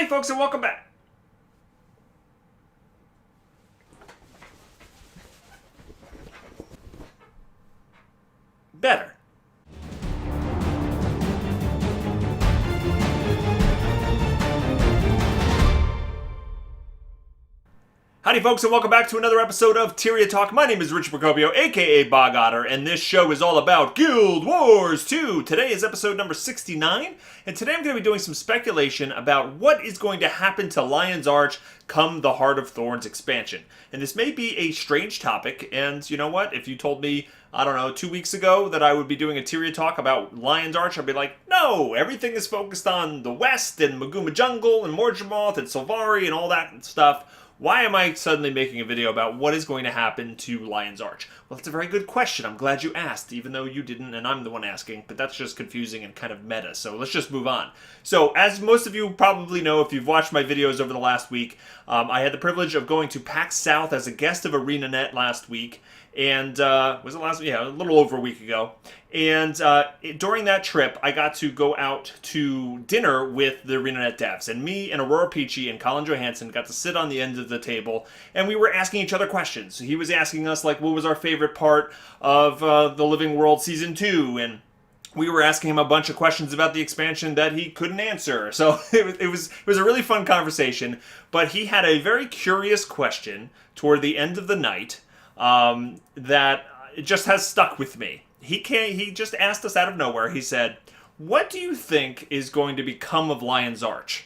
Howdy folks and welcome back. Better. Howdy folks and welcome back to another episode of Tyria Talk. My name is Richard Procopio, aka Bog Otter, and this show is all about Guild Wars 2. Today is episode number 69, and today I'm going to be doing some speculation about what is going to happen to Lion's Arch come the Heart of Thorns expansion. And this may be a strange topic, and you know what? If you told me, I don't know, 2 weeks ago that I would be doing a Tyria Talk about Lion's Arch, I'd be like, no, everything is focused on the West and Maguma Jungle and Morjamoth and Sylvari and all that stuff. Why am I suddenly making a video about what is going to happen to Lion's Arch? Well, that's a very good question. I'm glad you asked, even though you didn't and I'm the one asking, but that's just confusing and kind of meta, so let's just move on. So, as most of you probably know, if you've watched my videos over the last week, I had the privilege of going to PAX South as a guest of ArenaNet last week, and, was it last week? Yeah, a little over a week ago. And during that trip, I got to go out to dinner with the ArenaNet devs. And me and Aurora Peachy and Colin Johansson got to sit on the end of the table, and we were asking each other questions. He was asking us, like, what was our favorite part of The Living World Season 2, and we were asking him a bunch of questions about the expansion that he couldn't answer. So it was a really fun conversation, but he had a very curious question toward the end of the night that it just has stuck with me. He just asked us out of nowhere. He said, "What do you think is going to become of Lion's Arch?"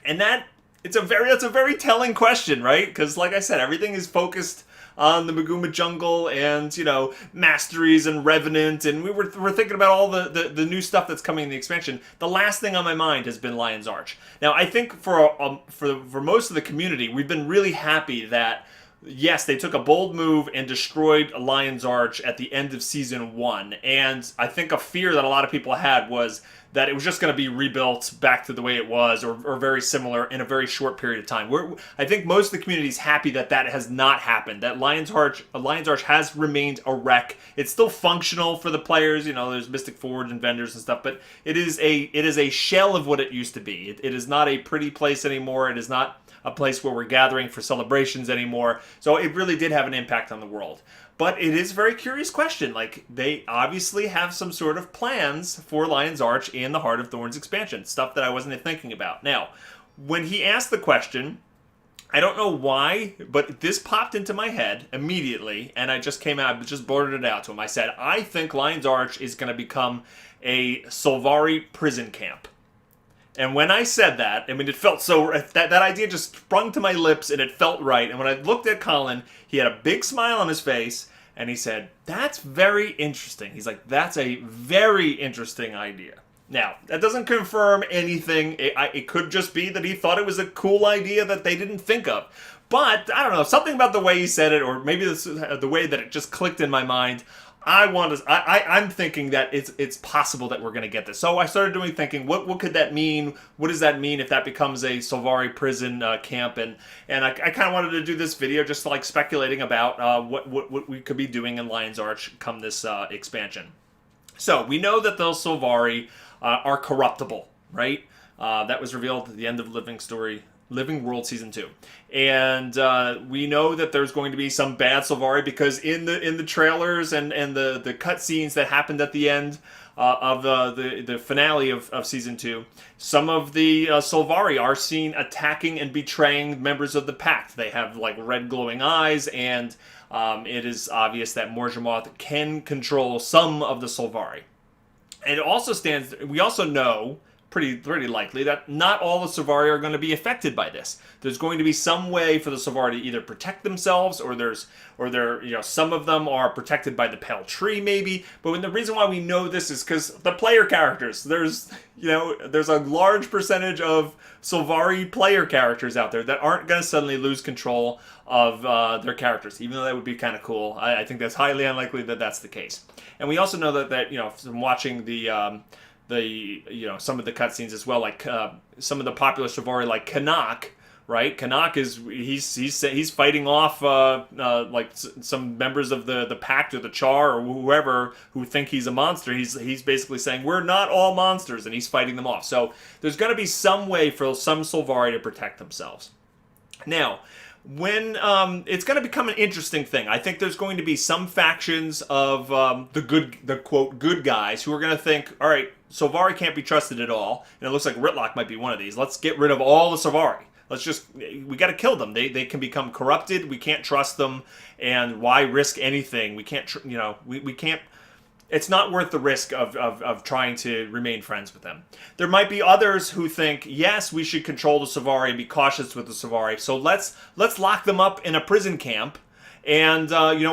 And that's a very telling question, right? Because like I said, everything is focused on the Maguma Jungle and, you know, Masteries and Revenant, and we're thinking about all the new stuff that's coming in the expansion. The last thing on my mind has been Lion's Arch. Now, I think for most of the community, we've been really happy that yes, they took a bold move and destroyed Lion's Arch at the end of Season 1. And I think a fear that a lot of people had was that it was just going to be rebuilt back to the way it was or very similar in a very short period of time. I think most of the community is happy that that has not happened, that Lion's Arch has remained a wreck. It's still functional for the players, you know, there's Mystic Forge and vendors and stuff, but it is a shell of what it used to be. It is not a pretty place anymore. It is not a place where we're gathering for celebrations anymore. So it really did have an impact on the world. But it is a very curious question. Like, they obviously have some sort of plans for Lion's Arch and the Heart of Thorns expansion. Stuff that I wasn't thinking about. Now, when he asked the question, I don't know why, but this popped into my head immediately, and I just blurted it out to him. I said, I think Lion's Arch is going to become a Sylvari prison camp. And when I said that, I mean, it felt so, that idea just sprung to my lips and it felt right. And when I looked at Colin, he had a big smile on his face and he said, that's very interesting. He's like, that's a very interesting idea. Now, that doesn't confirm anything. It could just be that he thought it was a cool idea that they didn't think of. But, I don't know, something about the way he said it, or maybe the way that it just clicked in my mind, I'm thinking that it's possible that we're going to get this. So I started thinking, what could that mean? What does that mean if that becomes a Sylvari prison camp? And I kind of wanted to do this video just like speculating about what we could be doing in Lion's Arch come this expansion. So we know that those Sylvari are corruptible, right? That was revealed at the end of Living World Season 2. And we know that there's going to be some bad Sylvari because in the trailers and the cutscenes that happened at the end of the finale of Season 2, some of the Sylvari are seen attacking and betraying members of the Pact. They have like red glowing eyes, and it is obvious that Morjamoth can control some of the Sylvari. And we also know pretty likely that not all the Sylvari are going to be affected by this. There's going to be some way for the Sylvari to either protect themselves, or some of them are protected by the Pale Tree maybe. But the reason why we know this is because the player characters. There's a large percentage of Sylvari player characters out there that aren't going to suddenly lose control of their characters, even though that would be kind of cool. I think that's highly unlikely that that's the case. And we also know that from watching some of the cutscenes as well, like some of the popular Sylvari like Canuck, right? Canuck he's fighting off like some members of the pact or the Char or whoever who think he's a monster. He's basically saying we're not all monsters, and he's fighting them off. So there's going to be some way for some Sylvari to protect themselves. Now, when it's going to become an interesting thing. I think there's going to be some factions of the quote good guys who are going to think, all right, Sylvari can't be trusted at all, and it looks like Rytlock might be one of these. Let's get rid of all the Sylvari. We got to kill them. They can become corrupted. We can't trust them, and why risk anything? We can't, we can't. It's not worth the risk of trying to remain friends with them. There might be others who think, yes, we should control the Sylvari and be cautious with the Sylvari. So let's lock them up in a prison camp. And,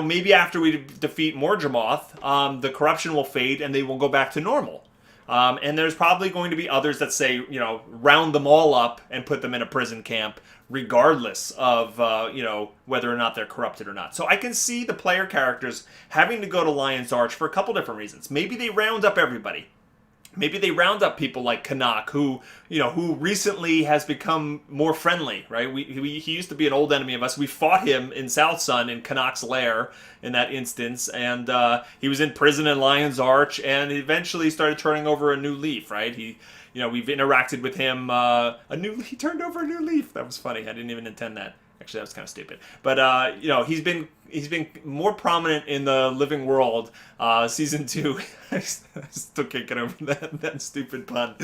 maybe after we defeat Morjamoth, the corruption will fade and they will go back to normal. And there's probably going to be others that say, round them all up and put them in a prison camp, regardless of, whether or not they're corrupted or not. So I can see the player characters having to go to Lion's Arch for a couple different reasons. Maybe they round up everybody. Maybe they round up people like Canuck, who recently has become more friendly, right? He used to be an old enemy of us. We fought him in South Sun in Canuck's lair in that instance, and he was in prison in Lion's Arch, and eventually started turning over a new leaf, right? We've interacted with him. He turned over a new leaf. That was funny. I didn't even intend that. Actually, that was kind of stupid. But he's been more prominent in the living world. Season 2, I still can't get over that stupid pun.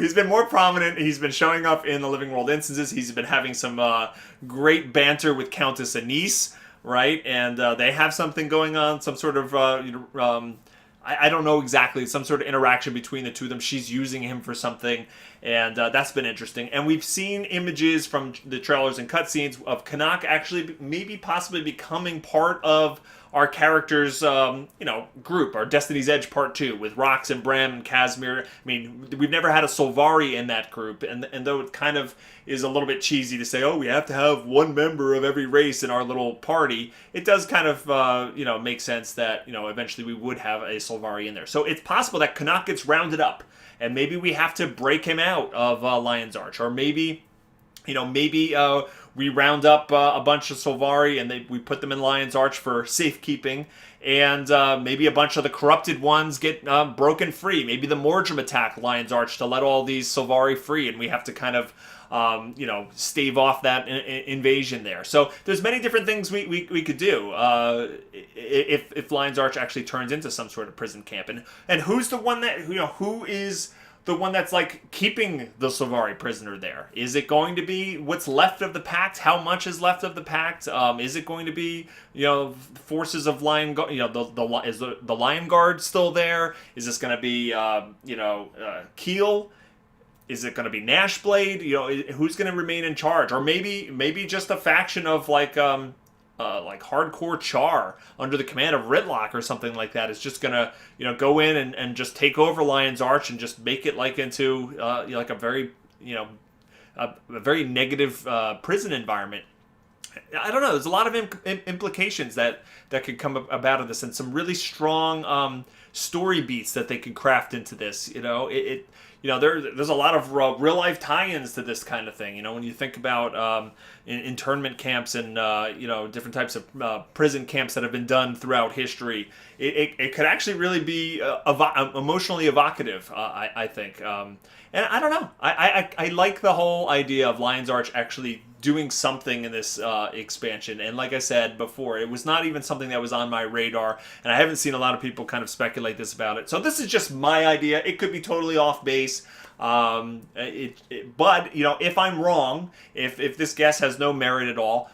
He's been more prominent. He's been showing up in the living world instances. He's been having some great banter with Countess Anise, right? And they have something going on, some sort of I don't know exactly, some sort of interaction between the two of them. She's using him for something, and that's been interesting. And we've seen images from the trailers and cutscenes of Canuck actually maybe possibly becoming part of our characters' group, our Destiny's Edge Part 2, with Rox and Bram and Casimir. I mean, we've never had a Sylvari in that group, and though it kind of is a little bit cheesy to say, oh, we have to have one member of every race in our little party, it does kind of, make sense that, eventually we would have a Sylvari in there. So it's possible that Canuck gets rounded up, and maybe we have to break him out of Lion's Arch, or maybe we round up a bunch of Sylvari and we put them in Lion's Arch for safekeeping, and maybe a bunch of the corrupted ones get broken free. Maybe the Mordrim attack Lion's Arch to let all these Sylvari free, and we have to kind of stave off that invasion there. So there's many different things we could do if Lion's Arch actually turns into some sort of prison camp. And who's the one that, who is the one that's like keeping the Sylvari prisoner there? Is it going to be what's left of the pact? How much is left of the pact? Is it going to be forces of Lion Guard? Is the Lion Guard still there? Is this going to be Keel? Is it going to be Nashblade? Who's going to remain in charge? Or maybe just a faction of like hardcore Char under the command of Rytlock or something like that is just gonna go in and just take over Lion's Arch and just make it like into like a very a very negative prison environment. I don't know. There's a lot of implications that could come about of this, and some really strong story beats that they could craft into this. There's a lot of real life tie-ins to this kind of thing. When you think about internment camps and different types of prison camps that have been done throughout history, it could actually really be emotionally evocative. I think, and I don't know. I like the whole idea of Lion's Arch actually doing something in this expansion. And like I said before, it was not even something that was on my radar, and I haven't seen a lot of people kind of speculate this about it. So this is just my idea. It could be totally off base. But if I'm wrong, if this guess has no merit at all,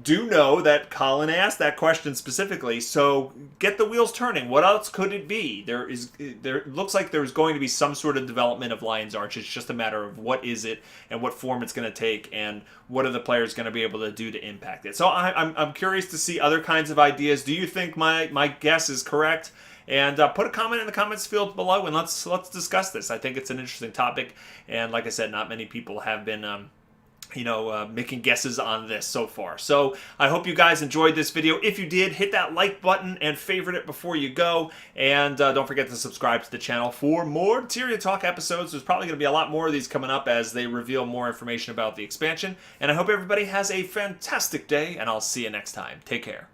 do know that Colin asked that question specifically, so get the wheels turning. What else could it be? There looks like there's going to be some sort of development of Lion's Arch. It's just a matter of what is it and what form it's going to take, and what are the players going to be able to do to impact it. So I'm curious to see other kinds of ideas. Do you think my guess is correct? And put a comment in the comments field below, and let's discuss this. I think it's an interesting topic, and like I said, not many people have been making guesses on this so far. So I hope you guys enjoyed this video. If you did, hit that like button and favorite it before you go. And don't forget to subscribe to the channel for more Tyria Talk episodes. There's probably going to be a lot more of these coming up as they reveal more information about the expansion. And I hope everybody has a fantastic day, and I'll see you next time. Take care.